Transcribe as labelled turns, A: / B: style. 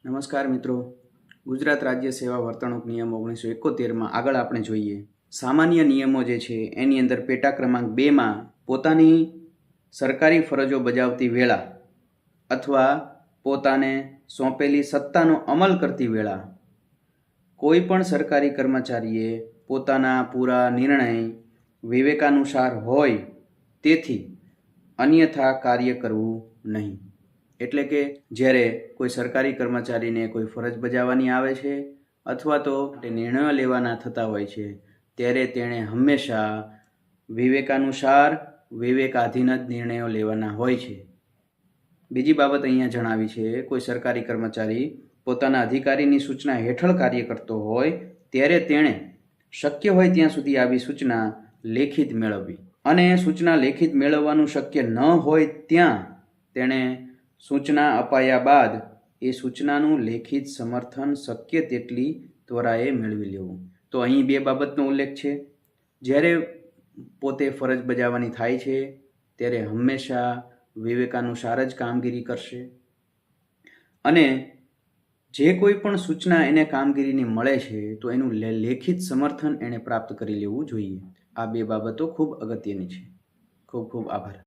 A: નમસ્કાર મિત્રો, ગુજરાત રાજ્ય સેવા વર્તણૂક નિયમ 1971માં આગળ આપણે જોઈએ સામાન્ય નિયમો જે છે એની અંદર પેટા ક્રમાંક 2માં પોતાની સરકારી ફરજો બજાવતી વેળા અથવા પોતાને સોંપેલી સત્તાનો અમલ કરતી વેળા કોઈ પણ સરકારી કર્મચારીએ પોતાના પૂરા નિર્ણય વિવેકાનુસાર હોય તેથી અન્યથા કાર્ય કરવું નહીં। એટલે કે જ્યારે કોઈ સરકારી કર્મચારીને કોઈ ફરજ બજાવવાની આવે છે અથવા તો નિર્ણયો લેવાના થતા હોય છે ત્યારે તેણે હંમેશા વિવેકાનુસાર વિવેકાધીન જ નિર્ણયો લેવાના હોય છે। બીજી બાબત અહીંયા જણાવી છે, કોઈ સરકારી કર્મચારી પોતાના અધિકારીની સૂચના હેઠળ કાર્ય કરતો હોય ત્યારે તેણે શક્ય હોય ત્યાં સુધી આવી સૂચના લેખિત મેળવવી અને સૂચના લેખિત મેળવવાનું શક્ય ન હોય ત્યાં તેણે સૂચના અપાયા બાદ એ સૂચનાનું લેખિત સમર્થન શક્ય તેટલી ત્વરાએ મેળવી લેવું। તો અહીં બે બાબતનો ઉલ્લેખ છે। જ્યારે પોતે ફરજ બજાવવાની થાય છે ત્યારે હંમેશા વિવેકાનુસાર જ કામગીરી કરશે અને જે કોઈ પણ સૂચના એને કામગીરીની મળે છે તો એનું લેખિત સમર્થન એણે પ્રાપ્ત કરી લેવું જોઈએ। આ બે બાબતો ખૂબ અગત્યની છે। ખૂબ ખૂબ આભાર।